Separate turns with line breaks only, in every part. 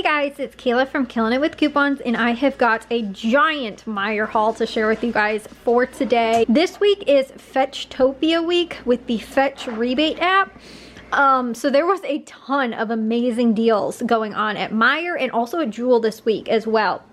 Hey guys, it's Kayla from Killing It with Coupons, and I have got a giant Meijer haul to share with you guys for today. This week is Fetchtopia week with the Fetch rebate app. So there was a ton of amazing deals going on at Meijer and also at Jewel this week as well.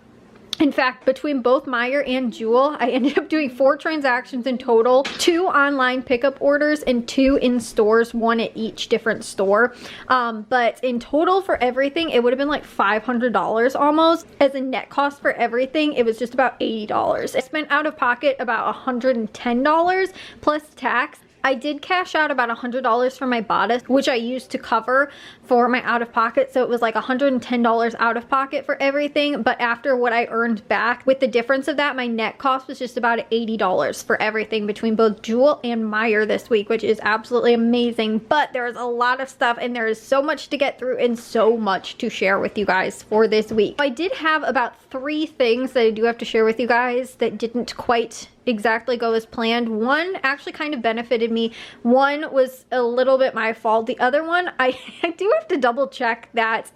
In fact, between both Meijer and Jewel, I ended up doing 4 transactions in total, 2 online pickup orders and 2 in stores, 1 at each different store. But in total for everything, it would have been like $500 almost. As a net cost for everything, it was just about $80. I spent out of pocket about $110 plus tax. I did cash out about $100 for my bodice, which I used to cover for my out-of-pocket, so it was like $110 out of pocket for everything. But after what I earned back, with the difference of that, my net cost was just about $80 for everything between both Jewel and Meijer this week, which is absolutely amazing. But there is a lot of stuff and there is so much to get through and so much to share with you guys for this week. I did have about 3 things that I do have to share with you guys that didn't quite exactly go as planned. One actually kind of benefited me. One was a little bit my fault. The other one, I do have to double check that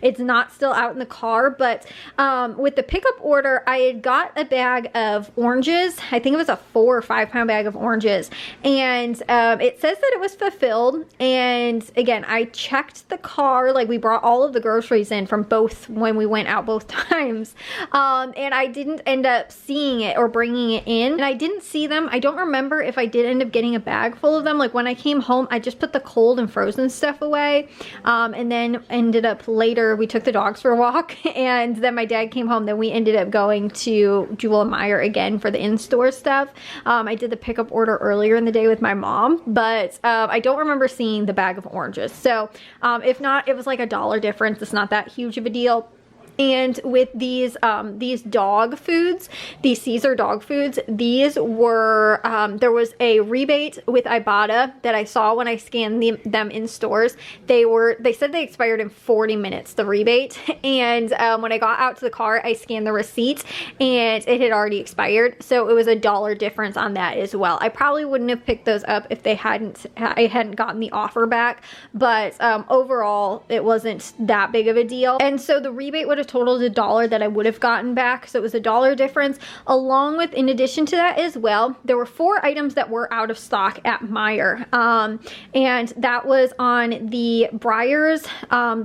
it's not still out in the car, but with the pickup order, I had got a bag of oranges. I think it was a 4 or 5 pound bag of oranges, and it says that it was fulfilled. And again, I checked the car, like we brought all of the groceries in from both when we went out both times, and I didn't end up seeing it or bringing it in. And I didn't see them. I don't remember if I did end up getting a bag full of them. Like when I came home, I just put the cold and frozen stuff away. And then ended up later, we took the dogs for a walk, and then my dad came home. Then we ended up going to Jewel and Meijer again for the in-store stuff. I did the pickup order earlier in the day with my mom, but I don't remember seeing the bag of oranges. So if not, it was like $1 difference. It's not that huge of a deal. And with these dog foods, these Caesar dog foods, these were, there was a rebate with Ibotta that I saw when I scanned them in stores. They said they expired in 40 minutes, the rebate. And when I got out to the car, I scanned the receipt and it had already expired. So it was $1 difference on that as well. I probably wouldn't have picked those up if I hadn't gotten the offer back. But overall, it wasn't that big of a deal. And so the rebate would have totaled $1 that I would have gotten back, so it was $1 difference. Along with, in addition to that as well, there were 4 items that were out of stock at Meijer, and that was on the Breyers,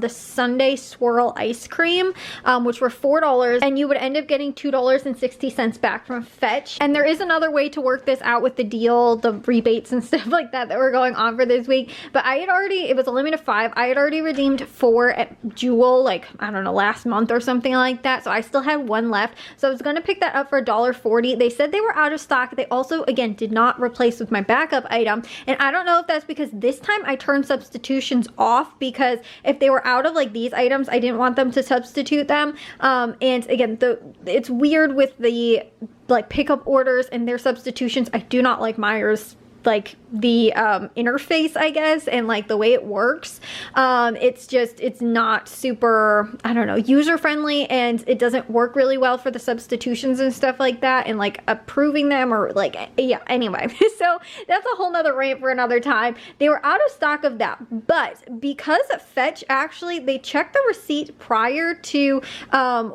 the Sunday Swirl ice cream, which were $4, and you would end up getting $2.60 back from Fetch. And there is another way to work this out with the deal, the rebates and stuff like that were going on for this week, but I had already, it was a limit of 5. I had already redeemed 4 at Jewel, like, I don't know, last month or something like that, so I still had 1 left. So I was going to pick that up for $1.40. They said they were out of stock. They also, again, did not replace with my backup item, and I don't know if that's because this time I turned substitutions off, because if they were out of like these items, I didn't want them to substitute them. And again, it's weird with the like pickup orders and their substitutions. I do not like Meijer's, like the interface, I guess, and like the way it works. It's not super, I don't know, user friendly, and it doesn't work really well for the substitutions and stuff like that, and like approving them, or like, yeah, anyway. So that's a whole nother rant for another time. They were out of stock of that, but because Fetch actually, they checked the receipt prior to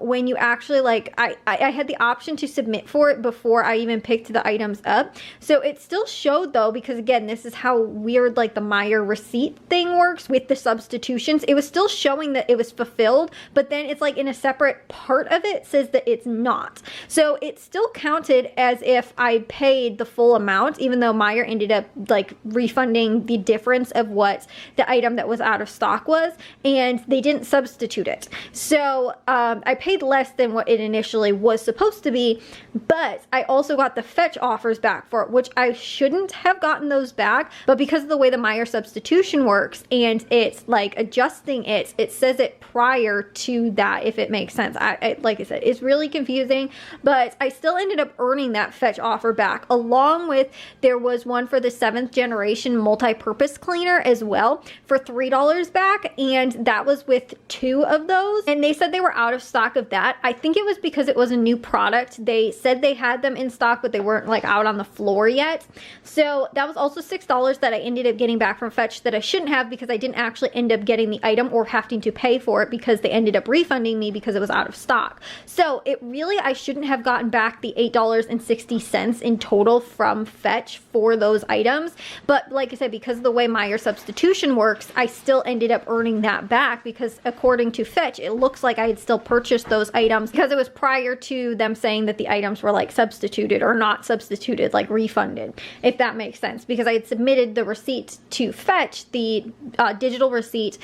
when you actually, like, I had the option to submit for it before I even picked the items up. So it still showed though, because again, this is how weird like the Meijer receipt thing works with the substitutions. It was still showing that it was fulfilled, but then it's like in a separate part of it says that it's not. So it still counted as if I paid the full amount, even though Meijer ended up like refunding the difference of what the item that was out of stock was, and they didn't substitute it. So I paid less than what it initially was supposed to be, but I also got the Fetch offers back for it, which I shouldn't have gotten those back, but because of the way the Meijer substitution works and it's like adjusting it, it says it prior to that, if it makes sense. Like I said, it's really confusing, but I still ended up earning that Fetch offer back, along with, there was one for the 7th generation multi-purpose cleaner as well for $3 back, and that was with 2 of those, and they said they were out of stock of that. I think it was because it was a new product. They said they had them in stock, but they weren't like out on the floor yet. So that was also $6 that I ended up getting back from Fetch that I shouldn't have because I didn't actually end up getting the item or having to pay for it because they ended up refunding me because it was out of stock. So it really, I shouldn't have gotten back the $8.60 in total from Fetch for those items. But like I said, because of the way Meijer substitution works, I still ended up earning that back because according to Fetch, it looks like I had still purchased those items because it was prior to them saying that the items were like substituted or not substituted, like refunded, if that makes sense. Because I had submitted the receipt to Fetch, the digital receipt,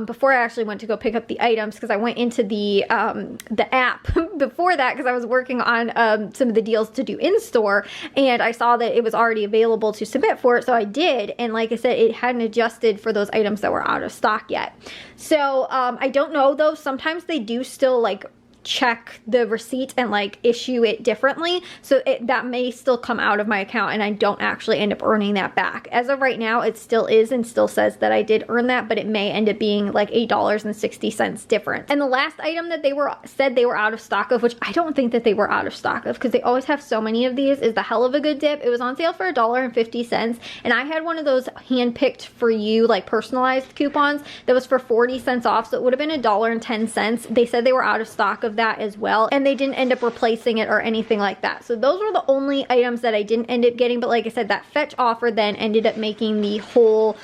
before I actually went to go pick up the items, because I went into the app before that because I was working on some of the deals to do in store, and I saw that it was already available to submit for it, so I did. And like I said, it hadn't adjusted for those items that were out of stock yet. So I don't know though, sometimes they do still like check the receipt and like issue it differently, so that may still come out of my account and I don't actually end up earning that back. As of right now, it still is and still says that I did earn that, but it may end up being like $8.60 difference. And the last item that they said they were out of stock of, which I don't think that they were out of stock of because they always have so many of these, is the Hell of a Good dip. It was on sale for $1.50 and I had one of those hand-picked for you, like personalized coupons that was for 40 cents off, so it would have been $1.10. They said they were out of stock of that as well, and they didn't end up replacing it or anything like that. So those were the only items that I didn't end up getting, but like I said, that Fetch offer then ended up making the whole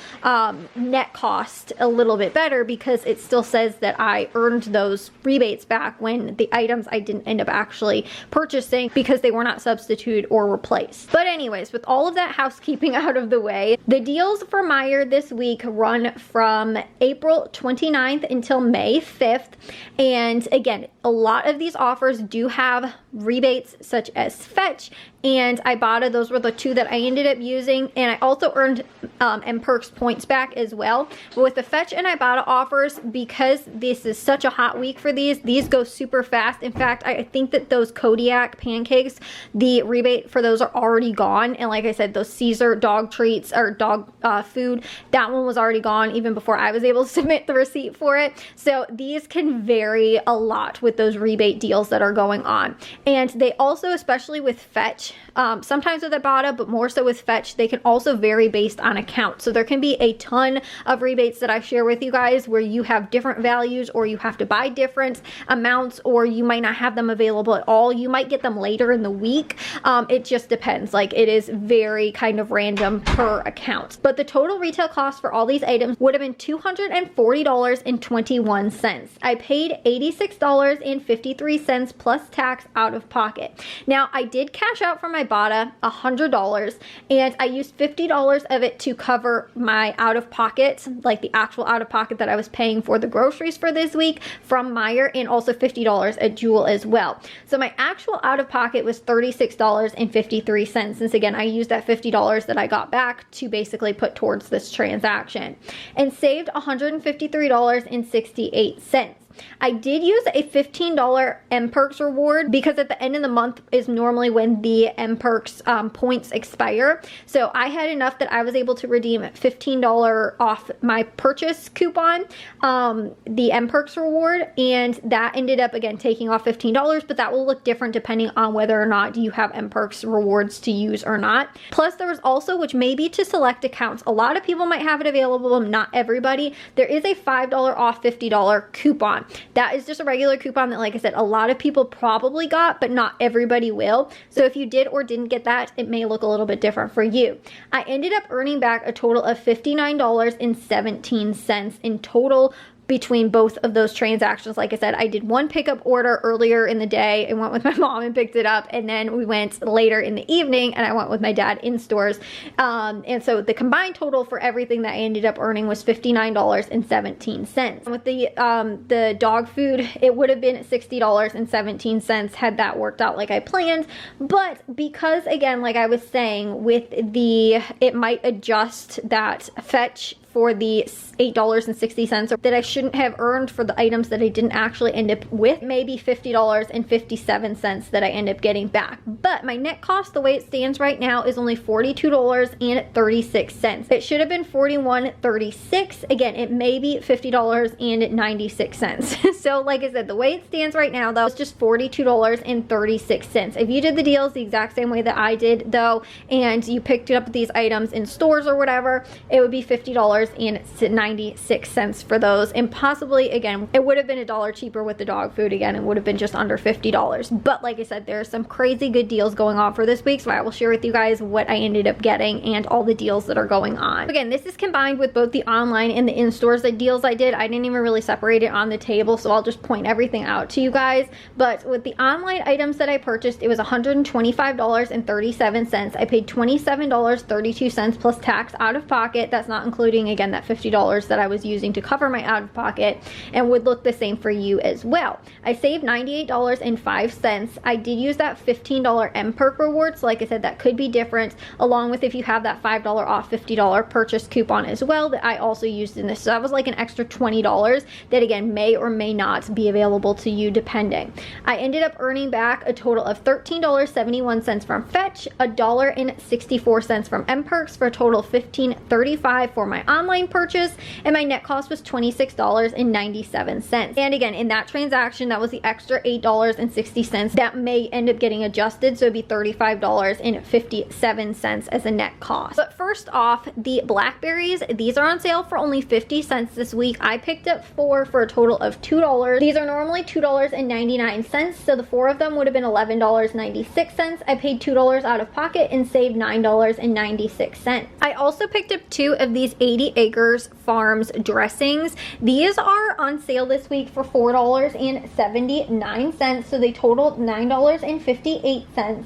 net cost a little bit better because it still says that I earned those rebates back when the items I didn't end up actually purchasing because they were not substituted or replaced. But anyways, with all of that housekeeping out of the way, the deals for Meijer this week run from April 29th until May 5th, and again, a lot of these offers do have rebates such as Fetch and Ibotta. Those were the two that I ended up using, and I also earned M-Perks points back as well. But with the Fetch and Ibotta offers, because this is such a hot week for these go super fast. In fact, I think that those Kodiak pancakes, the rebate for those are already gone, and like I said, those Caesar dog treats or dog food, that one was already gone even before I was able to submit the receipt for it. So these can vary a lot with those rebate deals that are going on. And they also, especially with Fetch, sometimes with Ibotta, but more so with Fetch, they can also vary based on account. So there can be a ton of rebates that I share with you guys where you have different values, or you have to buy different amounts, or you might not have them available at all. You might get them later in the week. It just depends. Like, it is very kind of random per account. But the total retail cost for all these items would have been $240.21. I paid $86.53 plus tax out of pocket. Now, I did cash out from Ibotta $100, and I used $50 of it to cover my out-of-pocket, like the actual out-of-pocket that I was paying for the groceries for this week from Meijer, and also $50 at Jewel as well. So my actual out-of-pocket was $36.53. Since again, I used that $50 that I got back to basically put towards this transaction, and saved $153.68. I did use a $15 M-Perks reward because at the end of the month is normally when the M-Perks points expire. So I had enough that I was able to redeem $15 off my purchase coupon, the M-Perks reward, and that ended up again taking off $15, but that will look different depending on whether or not you have M-Perks rewards to use or not. Plus there was also, which may be to select accounts, a lot of people might have it available, not everybody, there is a $5 off $50 coupon. That is just a regular coupon that, like I said, a lot of people probably got, but not everybody will. So if you did or didn't get that, it may look a little bit different for you. I ended up earning back a total of $59.17 in total between both of those transactions. Like I said, I did one pickup order earlier in the day and went with my mom and picked it up, and then we went later in the evening and I went with my dad in stores. And so the combined total for everything that I ended up earning was $59.17. With the dog food, it would have been $60.17 had that worked out like I planned. But because, again, like I was saying, with it might adjust that Fetch for the $8.60 that I shouldn't have earned for the items that I didn't actually end up with. Maybe $50.57 that I end up getting back. But my net cost, the way it stands right now, is only $42.36. It should have been $41.36. Again, it may be $50.96. So like I said, the way it stands right now though, it's just $42.36. If you did the deals the exact same way that I did though, and you picked up these items in stores or whatever, it would be $50.96 for those. And possibly, again, it would have been $1 cheaper with the dog food. Again, it would have been just under $50. But like I said, there are some crazy good deals going on for this week, so I will share with you guys what I ended up getting and all the deals that are going on. Again, this is combined with both the online and the in-stores. The deals I did, I didn't even really separate it on the table, so I'll just point everything out to you guys. But with the online items that I purchased, it was $125.37. I paid $27.32 plus tax out of pocket. That's not including, again, that $50 that I was using to cover my out of pocket, and would look the same for you as well. I saved $98.05. I did use that $15 M-Perk reward, so like I said, that could be different, along with if you have that $5 off $50 purchase coupon as well that I also used in this. So that was like an extra $20 that again may or may not be available to you depending. I ended up earning back a total of $13.71 from Fetch, $1.64 from M-Perks, for a total of $15.35 for my online purchase, and my net cost was $26.97. And again, in that transaction, that was the extra $8.60 that may end up getting adjusted, so it'd be $35.57 as a net cost. But first off, the blackberries, these are on sale for only 50 cents this week. I picked up 4 for a total of $2. These are normally $2.99, so the 4 of them would have been $11.96. I paid $2 out of pocket and saved $9.96. I also picked up 2 of these 80 Acres Farms dressings. These are on sale this week for $4.79, so they totaled $9.58.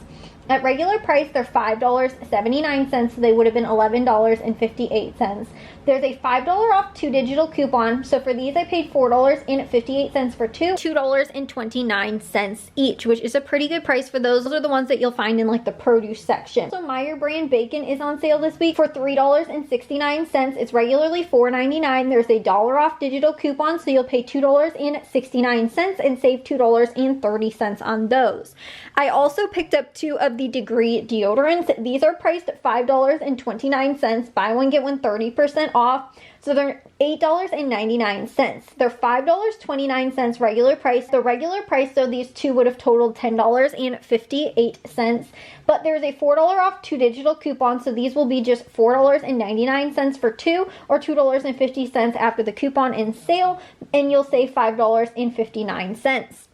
At regular price, they're $5.79, so they would have been $11.58. There's a $5 off 2 digital coupon, so for these I paid $4.58 for 2, $2.29 each, which is a pretty good price for those. Those are the ones that you'll find in like the produce section. So Meijer brand bacon is on sale this week for $3.69. It's regularly $4.99. There's a $1 off digital coupon, so you'll pay $2.69 and save $2.30 on those. I also picked up 2 of the Degree deodorants. These are priced at $5.29. Buy one, get one 30% off. So they're $8.99. They're $5.29 regular price. The regular price, so these 2 would have totaled $10.58. But there's a $4 off 2 digital coupon, so these will be just $4.99 for 2, or $2.50 after the coupon in sale, and you'll save $5.59.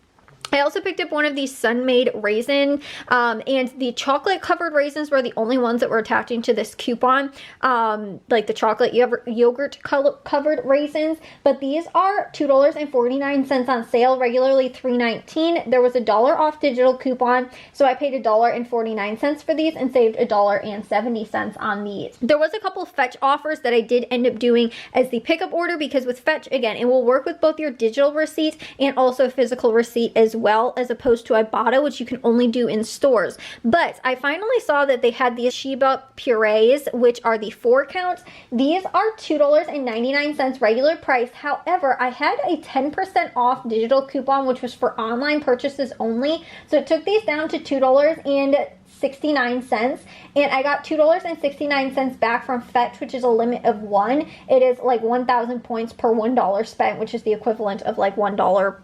I also picked up one of these Sun-Made raisin, and the chocolate covered raisins were the only ones that were attaching to this coupon, like the chocolate yogurt covered raisins. But these are $2.49 on sale, regularly $3.19. There was a $1 off digital coupon, so I paid $1.49 for these and saved $1.70 on these. There was a couple Fetch offers that I did end up doing as the pickup order, because with Fetch, again, it will work with both your digital receipt and also physical receipt as well, as opposed to Ibotta, which you can only do in stores. But I finally saw that they had these Sheba purees, which are the 4 counts. These are $2.99 regular price. However, I had a 10% off digital coupon, which was for online purchases only, so it took these down to $2.69, and I got $2.69 back from Fetch, which is a limit of 1. It is like 1,000 points per $1 spent, which is the equivalent of like $1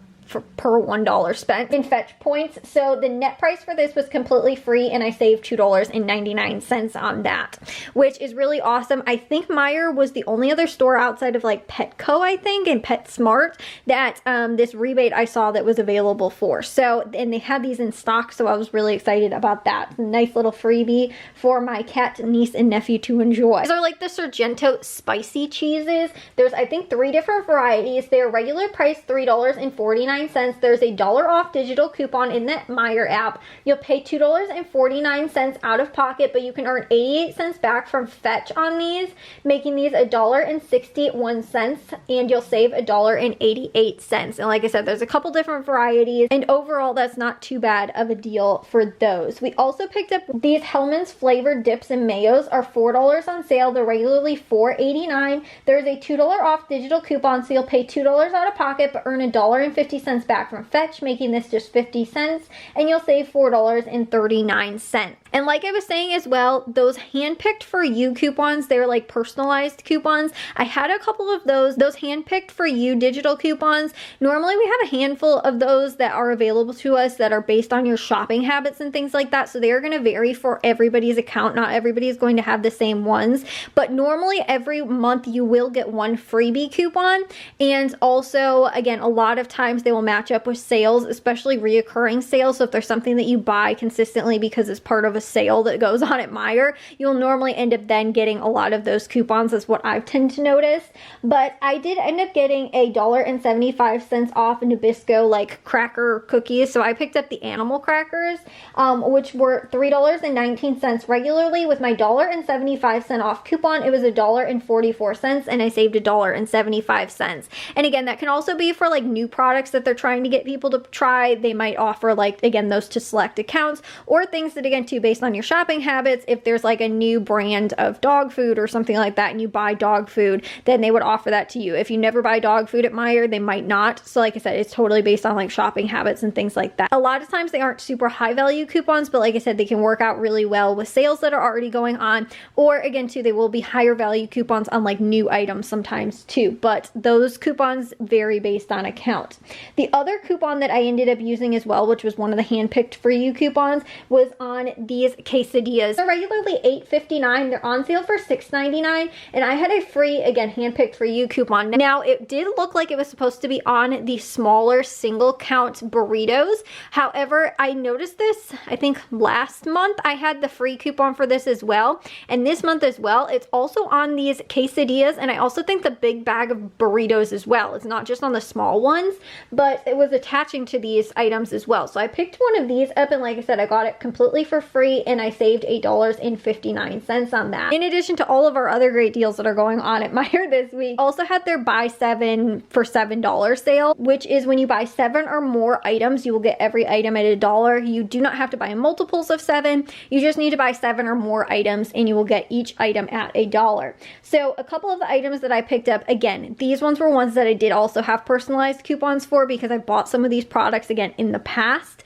per $1 spent in Fetch points. So the net price for this was completely free, and I saved $2.99 on that, which is really awesome. I think Meijer was the only other store outside of like Petco, I think, and PetSmart that this rebate I saw that was available for. So, and they had these in stock, so I was really excited about that. Nice little freebie for my cat, niece, and nephew to enjoy. These are like the Sargento spicy cheeses. There's, I think, 3 different varieties. They're regular price $3.49. $2.49. There's a $1 off digital coupon in the Meijer app. You'll pay $2.49 out of pocket, but you can earn 88 cents back from Fetch on these, making these $1.61, and you'll save $1.88. And like I said, there's a couple different varieties, and overall that's not too bad of a deal for those. We also picked up these Hellmann's flavored dips and mayos are $4 on sale. They're regularly $4.89. There's a $2 off digital coupon, so you'll pay $2 out of pocket but earn $1.50 back from Fetch, making this just 50 cents, and you'll save $4.39. And like I was saying as well, those handpicked for you coupons, they're like personalized coupons. I had a couple of those handpicked for you digital coupons. Normally we have a handful of those that are available to us that are based on your shopping habits and things like that. So they are going to vary for everybody's account. Not everybody is going to have the same ones, but normally every month you will get one freebie coupon. And also, again, a lot of times they will match up with sales, especially reoccurring sales. So if there's something that you buy consistently because it's part of a sale that goes on at Meijer, you'll normally end up then getting a lot of those coupons, is what I tend to notice. But I did end up getting $1.75 off Nabisco like cracker cookies. So I picked up the animal crackers, which were $3.19 regularly. With my $1.75 off coupon, it was $1.44, and I saved $1.75. And again, that can also be for like new products that they're trying to get people to try. They might offer, like, again, those to select accounts, or things that, again, too, based on your shopping habits. If there's like a new brand of dog food or something like that and you buy dog food, then they would offer that to you. If you never buy dog food at Meijer, they might not. So like I said, it's totally based on like shopping habits and things like that. A lot of times they aren't super high value coupons, but like I said, they can work out really well with sales that are already going on, or again too, they will be higher value coupons on like new items sometimes too, but those coupons vary based on account. The other coupon that I ended up using as well, which was one of the hand-picked for you coupons, was on these quesadillas. They're regularly $8.59. They're on sale for $6.99, and I had a free, again, hand-picked for you coupon. Now, it did look like it was supposed to be on the smaller single count burritos. However, I noticed this, I think last month I had the free coupon for this as well, and this month as well, it's also on these quesadillas, and I also think the big bag of burritos as well. It's not just on the small ones, but it was attaching to these items as well. So I picked one of these up, and like I said, I got it completely for free, and I saved $8.59 on that. In addition to all of our other great deals that are going on at Meijer this week, also had their buy 7 for $7 sale, which is when you buy 7 or more items, you will get every item at $1. You do not have to buy multiples of 7. You just need to buy 7 or more items, and you will get each item at $1. So a couple of the items that I picked up, again, these ones were ones that I did also have personalized coupons for, because I bought some of these products again in the past,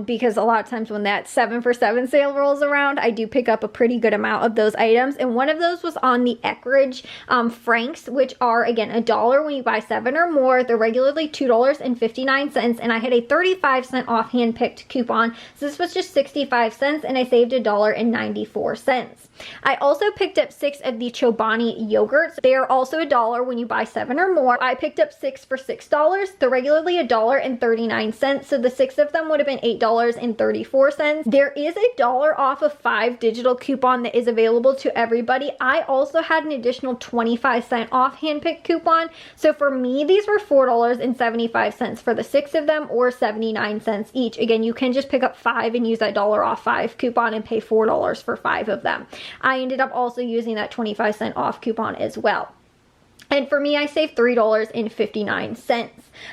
because a lot of times when that 7 for 7 sale rolls around, I do pick up a pretty good amount of those items. And one of those was on the Eckrich Franks, which are again $1 when you buy 7 or more. They're regularly $2.59, and I had a 35-cent off hand-picked coupon, so this was just 65 cents, and I saved $1.94. I also picked up 6 of the Chobani yogurts. They are also $1 when you buy 7 or more. I picked up 6 for $6. They're regularly $1.39, so the 6 of them would have been $8.34. There is $1 off of 5 digital coupon that is available to everybody. I also had an additional 25-cent off hand-picked coupon, so for me, these were $4.75 for the 6 of them, or 79 cents each. Again, you can just pick up 5 and use that $1 off 5 coupon and pay $4 for 5 of them. I ended up also using that 25-cent off coupon as well. And for me, I saved $3.59.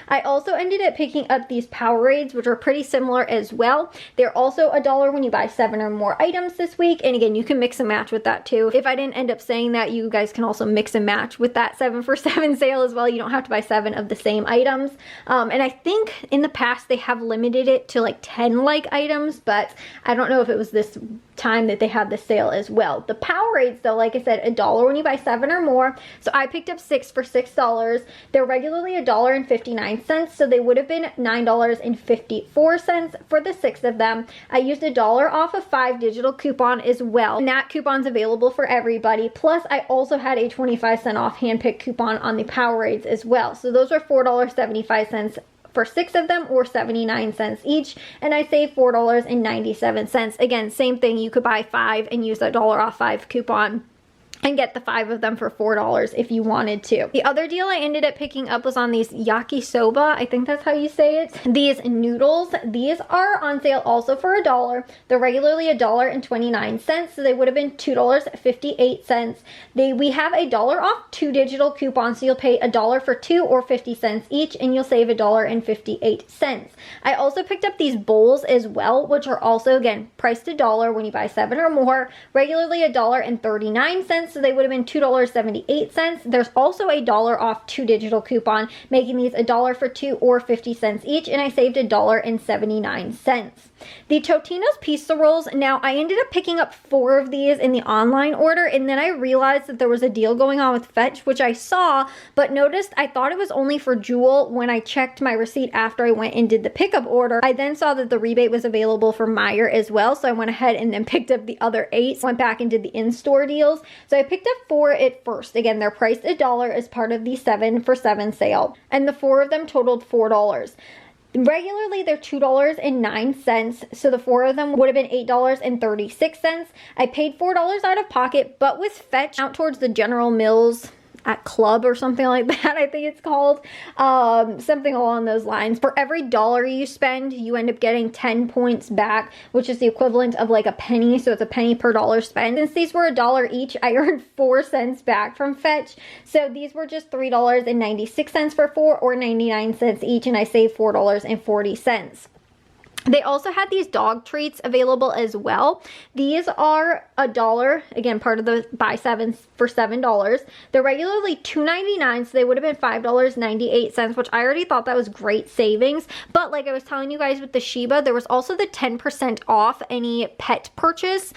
I also ended up picking up these Powerades, which are pretty similar as well. They're also $1 when you buy 7 or more items this week. And again, you can mix and match with that too. If I didn't end up saying that, you guys can also mix and match with that 7 for 7 sale as well. You don't have to buy 7 of the same items. And I think in the past they have limited it to like 10 like items, but I don't know if it was this time that they had the sale as well. The Powerades though, like I said, $1 when you buy 7 or more. So I picked up 6 for $6. They're regularly $1.59, so they would have been $9.54 for the 6 of them. I used $1 off of 5 digital coupon as well, and that coupon's available for everybody. Plus, I also had a 25-cent off hand-picked coupon on the Powerades as well. So those were $4.75 for 6 of them, or 79 cents each, and I saved $4.97. Again, same thing, you could buy 5 and use that $1 off 5 coupon and get the 5 of them for $4 if you wanted to. The other deal I ended up picking up was on these yakisoba, I think that's how you say it. These noodles, these are on sale also for $1. They're regularly $1.29, so they would have been $2.58. We have $1 off 2 digital coupons, so you'll pay $1 for 2 or 50 cents each, and you'll save $1.58. I also picked up these bowls as well, which are also, again, priced $1 when you buy 7 or more, regularly $1.39. So they would have been $2.78. There's also $1 off 2 digital coupon, making these $1 for 2 or 50 cents each, and I saved $1.79. The Totino's pizza rolls, now I ended up picking up 4 of these in the online order, and then I realized that there was a deal going on with Fetch, which I saw, but noticed I thought it was only for Jewel. When I checked my receipt after I went and did the pickup order, I then saw that the rebate was available for Meijer as well, so I went ahead and then picked up the other 8, went back and did the in-store deals. So I picked up 4 at first. Again, they're priced $1 as part of the 7 for 7 sale, and the 4 of them totaled $4. Regularly, they're $2.09, so the 4 of them would have been $8.36. I paid $4 out of pocket, but with Fetch out towards the General Mills at Club or something like that, I think it's called, something along those lines. For every dollar you spend, you end up getting 10 points back, which is the equivalent of like a penny, so it's a penny per dollar spent. Since these were $1 each, I earned 4 cents back from Fetch, so these were just $3.96 for 4 or 99 cents each, and I saved $4.40. They also had these dog treats available as well. These are $1, again, part of the buy 7 for $7. They're regularly $2.99, so they would have been $5.98, which I already thought that was great savings. But like I was telling you guys with the Shiba, there was also the 10% off any pet purchase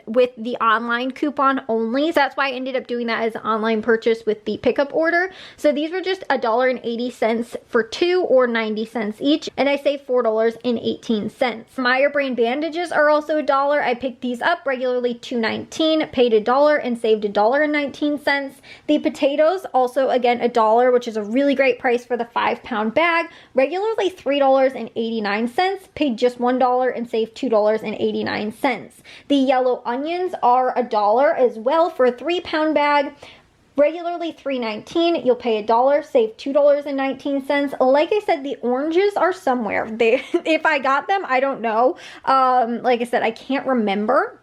with the online coupon only. So that's why I ended up doing that as an online purchase with the pickup order. So these were just $1.80 for 2 or 90 cents each, and I saved $4.18. Meijer brand bandages are also $1. I picked these up regularly $2.19, paid $1 and saved $1.19. The potatoes also again $1, which is a really great price for the 5-pound bag. Regularly $3.89, paid just $1 and saved $2.89. The yellow onions are $1 as well for a 3-pound bag. Regularly $3.19, you'll pay $1, save $2.19. Like I said, the oranges are somewhere. If I got them, I don't know. Like I said, I can't remember.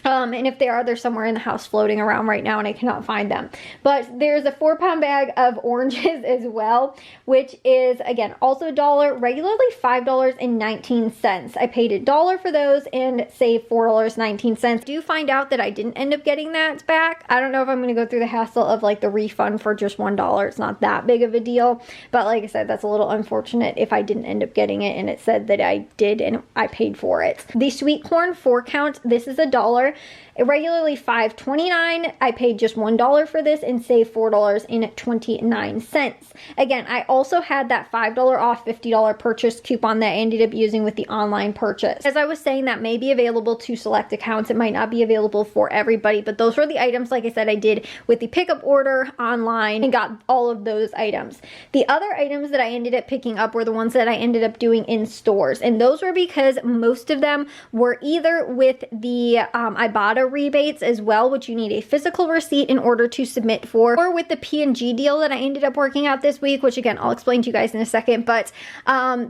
And if they are, they're somewhere in the house floating around right now and I cannot find them. But there's a 4-pound bag of oranges as well, which is, again, also $1, regularly $5.19. I paid $1 for those and saved $4.19. Do find out that I didn't end up getting that back. I don't know if I'm going to go through the hassle of like the refund for just $1. It's not that big of a deal. But like I said, that's a little unfortunate if I didn't end up getting it and it said that I did and I paid for it. The sweet corn 4-count, this is $1. Regularly $5.29. I paid just $1 for this and saved $4.29. Again, I also had that $5 off $50 purchase coupon that I ended up using with the online purchase. As I was saying, that may be available to select accounts. It might not be available for everybody, but those were the items, like I said, I did with the pickup order online and got all of those items. The other items that I ended up picking up were the ones that I ended up doing in stores, and those were because most of them were either with the Ibotta rebates as well, which you need a physical receipt in order to submit for, or with the P&G deal that I ended up working out this week, which again, I'll explain to you guys in a second, but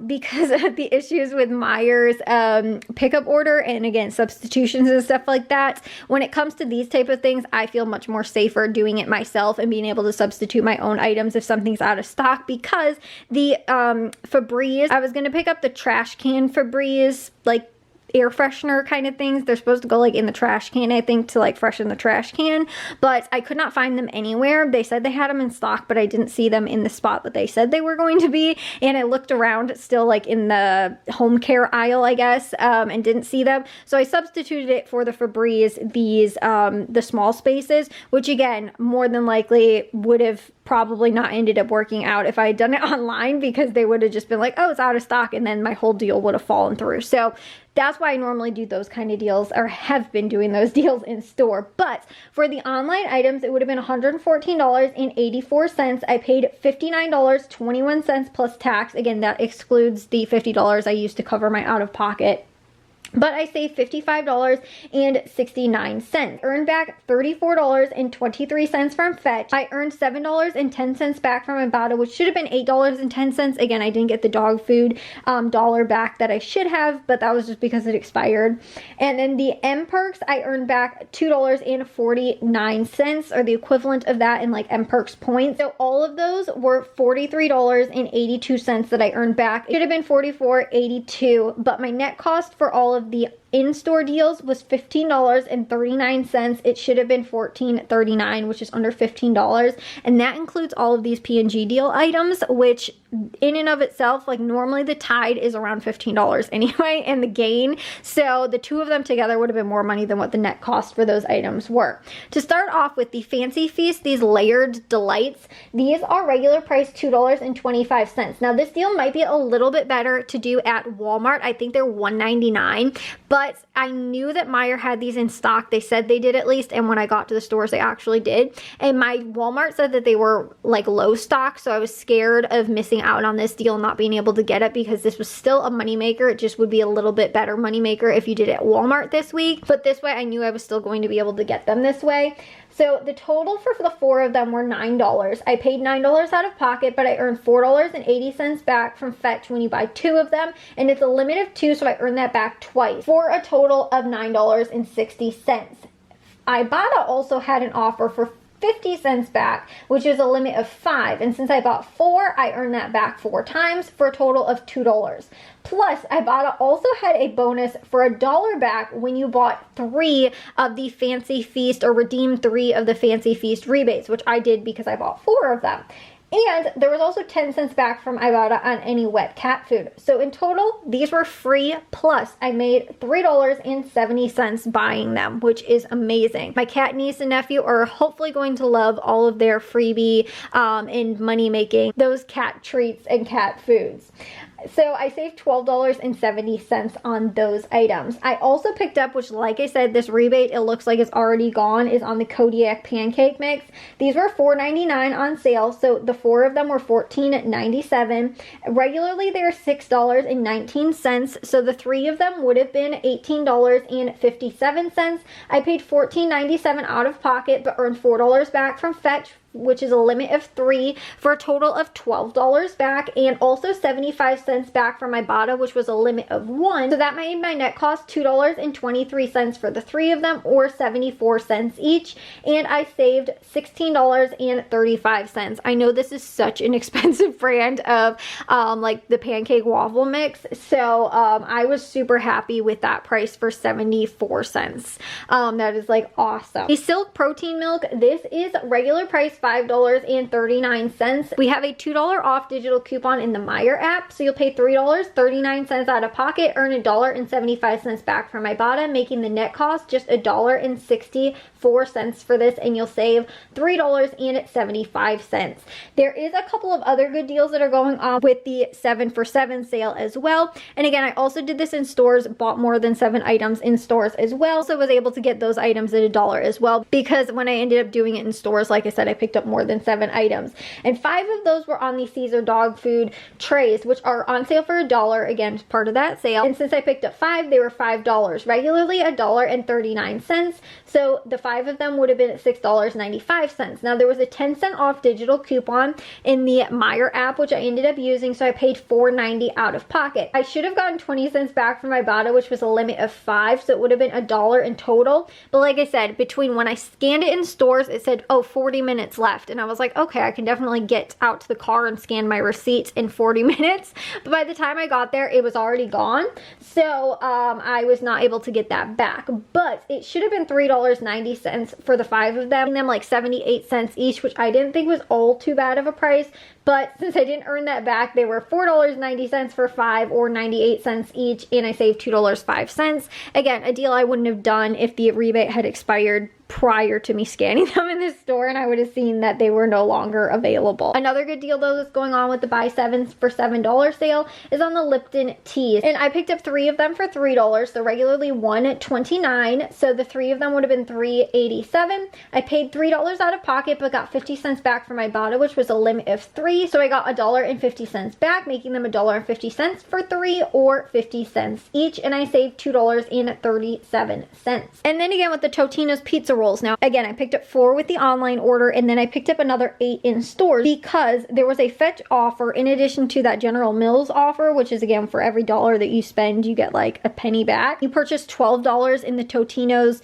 because of the issues with Meijer's pickup order and again, substitutions and stuff like that, when it comes to these type of things, I feel much more safer doing it myself and being able to substitute my own items if something's out of stock, because the Febreze, I was going to pick up the trash can Febreze, like air freshener kind of things. They're supposed to go like in the trash can, I think, to like freshen the trash can, but I could not find them anywhere. They said they had them in stock, but I didn't see them in the spot that they said they were going to be, and I looked around still like in the home care aisle, I guess, and didn't see them. So I substituted it for the Febreze, these the small spaces, which again, more than likely would have probably not ended up working out if I had done it online, because they would have just been like, oh, it's out of stock, and then my whole deal would have fallen through. So that's why I normally do those kind of deals, or have been doing those deals in store. But for the online items, it would have been $114.84. I paid $59.21 plus tax. Again, that excludes the $50 I used to cover my out-of-pocket but I saved $55.69. Earned back $34.23 from Fetch. I earned $7.10 back from Ibotta, which should have been $8.10. Again, I didn't get the dog food dollar back that I should have, but that was just because it expired. And then the M Perks, I earned back $2.49, or the equivalent of that in like M Perks points. So all of those were $43.82 that I earned back. It should have been $44.82, but my net cost for all of the in-store deals was $15.39. It should have been $14.39, which is under $15, and that includes all of these P&G deal items, which in and of itself, like normally the Tide is around $15 anyway, and the Gain, so the two of them together would have been more money than what the net cost for those items were. To start off with the Fancy Feast, these layered delights, these are regular price $2.25. Now this deal might be a little bit better to do at Walmart. I think they're $1.99, but I knew that Meijer had these in stock. They said they did at least, and when I got to the stores, they actually did. And my Walmart said that they were like low stock, so I was scared of missing out on this deal and not being able to get it, because this was still a moneymaker. It just would be a little bit better moneymaker if you did it at Walmart this week. But this way, I knew I was still going to be able to get them this way. So the total for the four of them were $9. I paid $9 out of pocket, but I earned $4.80 back from Fetch when you buy two of them, and it's a limit of two, so I earned that back twice for a total of $9.60. Ibotta also had an offer for 50 cents back, which is a limit of 5, and since I bought 4, I earned that back 4 times for a total of $2. Plus, Ibotta also had a bonus for $1 back when you bought 3 of the Fancy Feast, or redeemed 3 of the Fancy Feast rebates, which I did because I bought 4 of them. And there was also 10 cents back from Ibotta on any wet cat food. So in total, these were free, plus I made $3.70 buying them, which is amazing. My cat niece and nephew are hopefully going to love all of their freebie and money making, those cat treats and cat foods. So I saved $12.70 on those items. I also picked up, which like I said, this rebate, it looks like it's already gone, is on the Kodiak pancake mix. These were $4.99 on sale, so the 4 of them were $14.97. Regularly they're $6.19, so the 3 of them would have been $18.57. I paid $14.97 out of pocket, but earned $4 back from Fetch, which is a limit of 3, for a total of $12 back, and also 75 cents back from Ibotta, which was a limit of 1. So that made my net cost $2.23 for the 3 of them, or 74 cents each, and I saved $16.35. I know this is such an expensive brand of like the pancake waffle mix, so I was super happy with that price for 74 cents. That is like awesome. The Silk protein milk, this is regular price $5.39. We have a $2 off digital coupon in the Meijer app, so you'll pay $3.39 out of pocket, earn $1.75 back from Ibotta, making the net cost just $1.64 for this, and you'll save $3.75. There is a couple of other good deals that are going on with the 7 for 7 sale as well, and again, I also did this in stores, bought more than 7 items in stores as well, so was able to get those items at $1 as well, because when I ended up doing it in stores, like I said, I picked up more than 7 items, and 5 of those were on the Caesar dog food trays, which are on sale for $1, again, part of that sale, and since I picked up 5, they were $5, regularly $1.39, so the 5 of them would have been at $6.95. Now there was a 10-cent off digital coupon in the Meijer app, which I ended up using, so I paid $4.90 out of pocket. I should have gotten 20 cents back from Ibotta, which was a limit of 5, so it would have been $1 in total, but like I said, between when I scanned it in stores, it said, oh, 40 minutes left, and I was like, okay, I can definitely get out to the car and scan my receipts in 40 minutes, but by the time I got there, it was already gone, so I was not able to get that back, but it should have been $3.90 for the 5 of them, like 78 cents each, which I didn't think was all too bad of a price, but since I didn't earn that back, they were $4.90 for 5, or 98 cents each, and I saved $2.05. Again, a deal I wouldn't have done if the rebate had expired prior to me scanning them in the store, and I would have seen that they were no longer available. Another good deal though that's going on with the buy 7s for $7 sale is on the Lipton teas, and I picked up 3 of them for $3. So regularly $1.29, so the 3 of them would have been $3.87. I paid $3 out of pocket but got 50 cents back for my bottle, which was a limit of 3, so I got $1.50 back, making them $1.50 for 3 or 50 cents each, and I saved $2.37. And then again with the Totino's pizza rolls. Now again, I picked up 4 with the online order, and then I picked up another 8 in stores because there was a Fetch offer in addition to that General Mills offer, which is again for every dollar that you spend you get like a penny back. You purchase $12 in the Totino's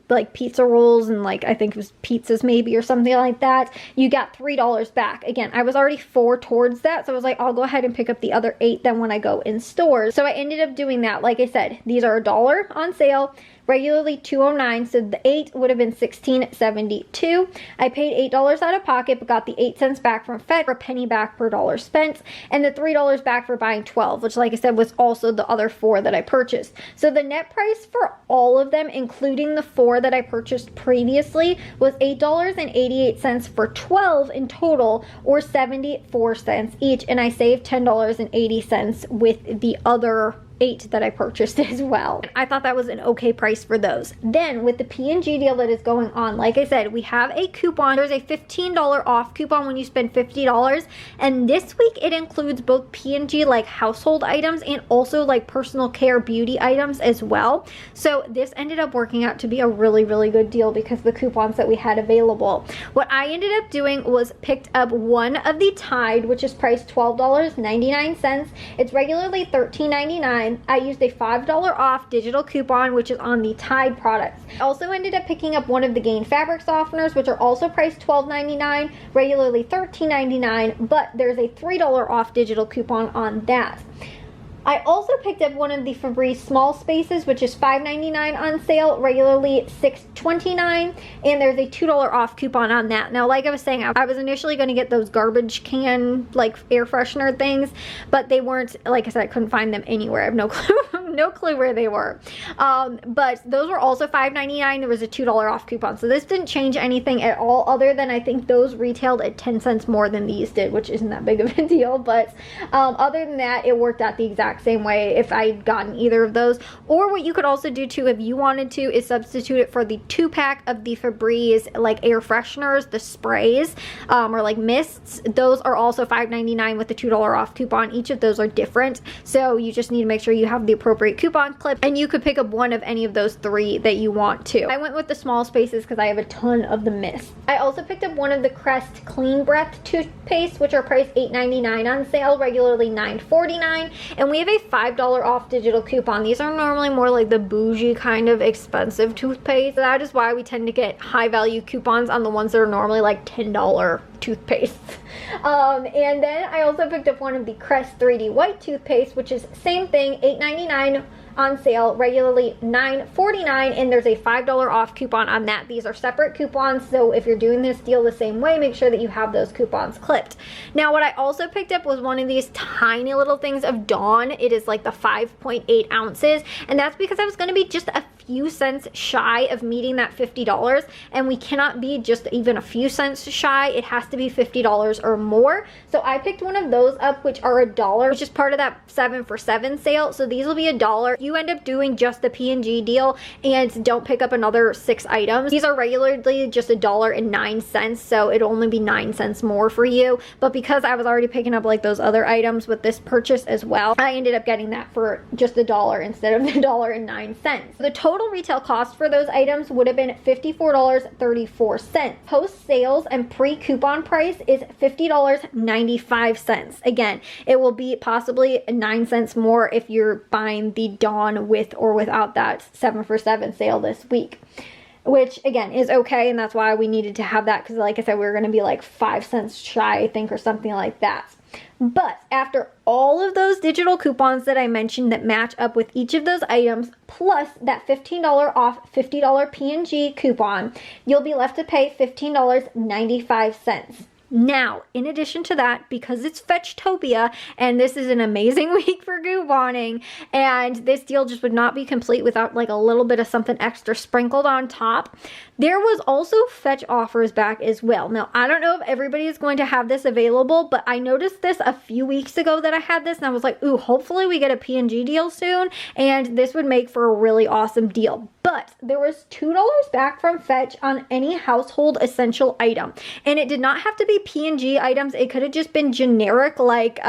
like pizza rolls, and like I think it was pizzas maybe or something like that, you got $3 back. Again, I was already 4 towards that, so I was like, I'll go ahead and pick up the other 8 then when I go in stores. So I ended up doing that. Like I said, these are $1 on sale, regularly $2.09, so the 8 would have been $16.72. I paid $8 out of pocket but got the 8 cents back from Fetch, for a penny back per dollar spent, and the $3 back for buying 12, which like I said was also the other 4 that I purchased. So the net price for all of them, including the 4 that I purchased previously, was $8.88 for 12 in total, or 74 cents each, and I saved $10.80 with the other 8 that I purchased as well. I thought that was an okay price for those. Then with the P&G deal that is going on, like I said, we have a coupon. There's a $15 off coupon when you spend $50, and this week it includes both P&G like household items and also like personal care beauty items as well. So this ended up working out to be a really, really good deal because the coupons that we had available. What I ended up doing was picked up one of the Tide, which is priced $12.99. It's regularly $13.99. I used a $5 off digital coupon, which is on the Tide products. I also ended up picking up one of the Gain fabric softeners, which are also priced $12.99, regularly $13.99, but there's a $3 off digital coupon on that. I also picked up one of the Febreze small spaces, which is $5.99 on sale, regularly $6.29, and there's a $2 off coupon on that. Now, like I was saying, I was initially going to get those garbage can, like, air freshener things, but they weren't, like I said, I couldn't find them anywhere. I have no clue, no clue where they were. But those were also $5.99. There was a $2 off coupon, so this didn't change anything at all, other than I think those retailed at 10 cents more than these did, which isn't that big of a deal, but other than that, it worked out the exact same way if I'd gotten either of those. Or what you could also do too, if you wanted to, is substitute it for the 2-pack of the Febreze like air fresheners, the sprays, or like mists. Those are also $5.99 with the $2 off coupon. Each of those are different, so you just need to make sure you have the appropriate coupon clip, and you could pick up one of any of those 3 that you want to. I went with the small spaces because I have a ton of the mist. I also picked up one of the Crest Clean Breath toothpaste, which are priced $8.99 on sale, regularly $9.49, and we have a $5 off digital coupon. These are normally more like the bougie kind of expensive toothpaste. That is why we tend to get high value coupons on the ones that are normally like $10 toothpaste. And then I also picked up one of the Crest 3D white toothpaste, which is same thing, $8.99 on sale, regularly $9.49, and there's a $5 off coupon on that. These are separate coupons, so if you're doing this deal the same way, make sure that you have those coupons clipped. Now, what I also picked up was one of these tiny little things of Dawn. It is like the 5.8 ounces, and that's because I was going to be just a few cents shy of meeting that $50, and we cannot be just even a few cents shy. It has to be $50 or more. So I picked one of those up, which are $1, which is part of that 7 for 7 sale. So these will be $1. You end up doing just the P&G deal and don't pick up another 6 items. These are regularly just $1.09, so it'll only be 9 cents more for you. But because I was already picking up like those other items with this purchase as well, I ended up getting that for just $1 instead of $1.09. The total retail cost for those items would have been $54.34. Post sales and pre-coupon price is $50.95. Again, it will be possibly 9 cents more if you're buying the Dawn with or without that 7 for 7 sale this week, which again is okay, and that's why we needed to have that, because like I said, we were going to be like 5 cents shy, I think, or something like that. But after all of those digital coupons that I mentioned that match up with each of those items, plus that $15 off $50 P&G coupon, you'll be left to pay $15.95. Now, in addition to that, because it's Fetchtopia, and this is an amazing week for couponing, and this deal just would not be complete without like a little bit of something extra sprinkled on top, there was also Fetch offers back as well. Now, I don't know if everybody is going to have this available, but I noticed this a few weeks ago that I had this, and I was like, ooh, hopefully we get a P&G deal soon, and this would make for a really awesome deal. But there was $2 back from Fetch on any household essential item, and it did not have to be P&G items. It could have just been generic, like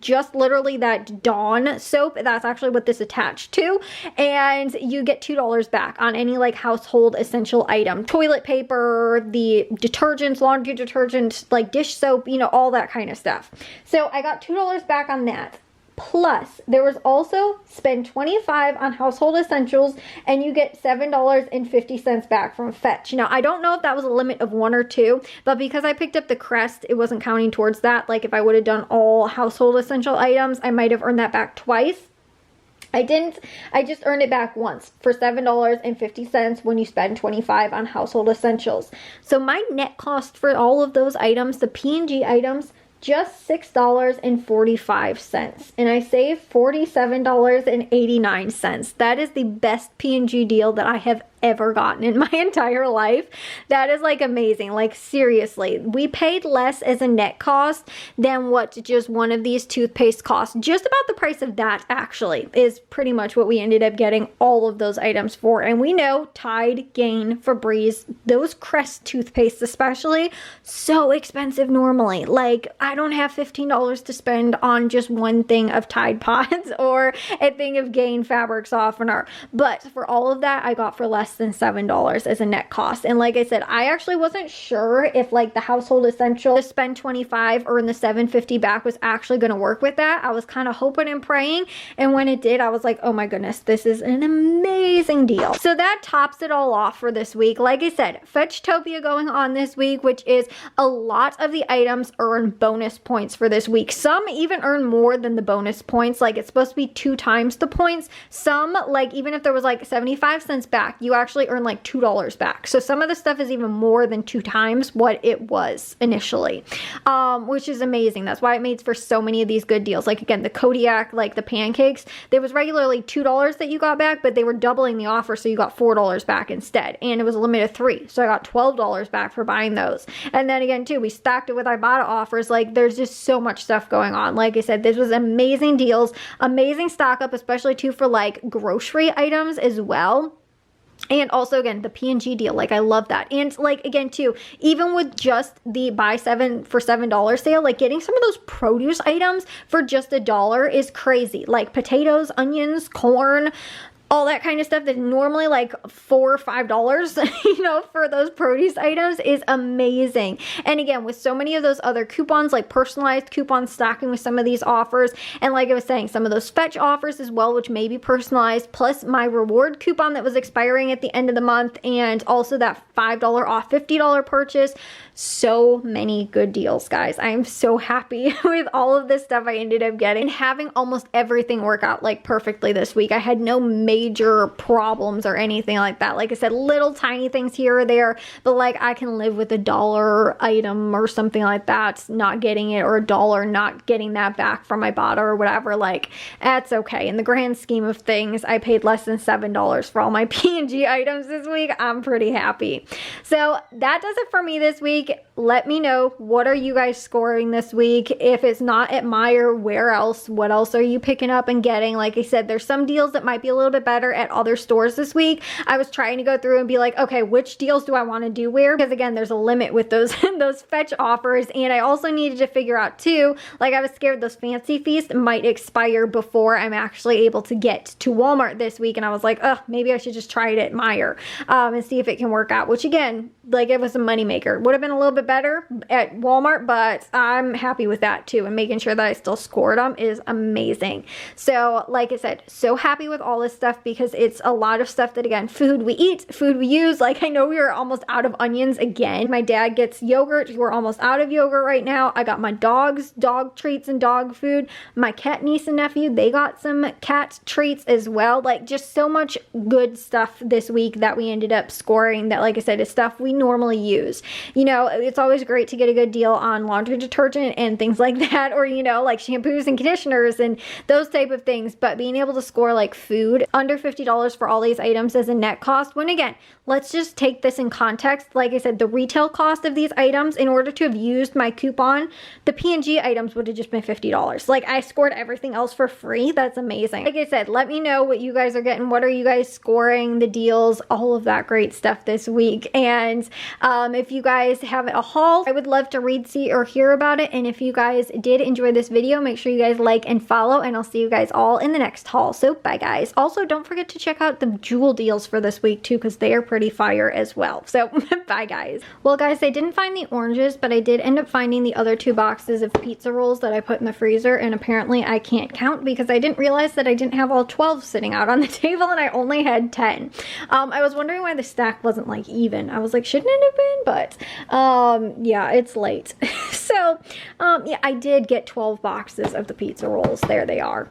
just literally that Dawn soap. That's actually what this attached to, and you get $2 back on any like household essential item. Toilet paper, the detergents, laundry detergent, like dish soap, you know, all that kind of stuff. So I got $2 back on that. Plus, there was also spend $25 on household essentials and you get $7.50 back from Fetch. Now, I don't know if that was a limit of 1 or 2, but because I picked up the Crest, it wasn't counting towards that. Like if I would have done all household essential items, I might have earned that back twice. I didn't. I just earned it back once for $7.50 when you spend $25 on household essentials. So my net cost for all of those items, the P&G items, just $6.45, and I saved $47.89. That is the best P&G deal that I have ever gotten in my entire life. That is like amazing. Like seriously, we paid less as a net cost than what just one of these toothpaste costs. Just about the price of that actually is pretty much what we ended up getting all of those items for. And we know Tide, Gain, Febreze, those Crest toothpaste especially, so expensive normally. Like I don't have $15 to spend on just one thing of Tide Pods or a thing of Gain fabric softener. But for all of that, I got for less than $7 as a net cost. And like I said, I actually wasn't sure if like the household essential to spend $25 or in the $7.50 back was actually going to work with that. I was kind of hoping and praying, and when it did, I was like, oh my goodness, this is an amazing deal. So that tops it all off for this week. Like I said, Fetchtopia going on this week, which is a lot of the items earn bonus points for this week. Some even earn more than the bonus points. Like it's supposed to be 2 times the points. Some, like even if there was like 75 cents back, you actually earn like $2 back. So some of the stuff is even more than 2 times what it was initially, which is amazing. That's why it makes for so many of these good deals. Like again, the Kodiak, like the pancakes, there was regularly $2 that you got back, but they were doubling the offer, so you got $4 back instead. And it was a limit of 3, so I got $12 back for buying those. And then again too, we stacked it with Ibotta offers. Like there's just so much stuff going on. Like I said, this was amazing deals, amazing stock up, especially too for like grocery items as well. And also again, the P&G deal, like I love that. And like again too, even with just the buy 7 for $7 sale, like getting some of those produce items for just $1 is crazy. Like potatoes, onions, corn, all that kind of stuff that's normally like $4 or $5, you know, for those produce items is amazing. And again, with so many of those other coupons, like personalized coupons stacking with some of these offers, and like I was saying, some of those Fetch offers as well, which may be personalized, plus my reward coupon that was expiring at the end of the month, and also that $5 off $50 purchase. So many good deals, guys. I am so happy with all of this stuff I ended up getting, and having almost everything work out like perfectly this week. I had no major problems or anything like that. Like I said, little tiny things here or there, but like I can live with $1 item or something like that not getting it, or $1 not getting that back from Ibotta or whatever. Like that's okay. In the grand scheme of things, I paid less than $7 for all my P&G items this week. I'm pretty happy. So that does it for me this week. Let me know, what are you guys scoring this week? If it's not at Meijer, where else? What else are you picking up and getting? Like I said, there's some deals that might be a little bit better at other stores this week. I was trying to go through and be like, okay, which deals do I want to do where? Because again, there's a limit with those those Fetch offers. And I also needed to figure out too, like I was scared those Fancy Feast might expire before I'm actually able to get to Walmart this week. And I was like, oh, maybe I should just try it at Meijer and see if it can work out. Which again, like it was a moneymaker. Would have been a little bit better at Walmart, but I'm happy with that too. And making sure that I still scored them is amazing. So like I said, so happy with all this stuff, because it's a lot of stuff that, again, food we eat, food we use. Like I know we are almost out of onions again. My dad gets yogurt. We're almost out of yogurt right now. I got my dogs dog treats and dog food. My cat niece and nephew, they got some cat treats as well. Like just so much good stuff this week that we ended up scoring that, like I said, is stuff we normally use. You know, it's always great to get a good deal on laundry detergent and things like that, or, you know, like shampoos and conditioners and those type of things. But being able to score like food under $50 for all these items as a net cost, when again, let's just take this in context. Like I said, the retail cost of these items, in order to have used my coupon, the P&G items would have just been $50. Like, I scored everything else for free. That's amazing. Like I said, let me know what you guys are getting. What are you guys scoring, the deals, all of that great stuff this week. And if you guys have a haul, I would love to read, see, or hear about it. And if you guys did enjoy this video, make sure you guys like and follow, and I'll see you guys all in the next haul. So bye guys. Also, don't forget to check out the jewel deals for this week too, because they are pretty fire as well. So bye guys. Well guys, I didn't find the oranges, but I did end up finding the other 2 boxes of pizza rolls that I put in the freezer, and apparently I can't count because I didn't realize that I didn't have all 12 sitting out on the table and I only had 10. I was wondering why the stack wasn't like even. I was like, shouldn't it have been? But yeah, it's late. So yeah, I did get 12 boxes of the pizza rolls. There they are.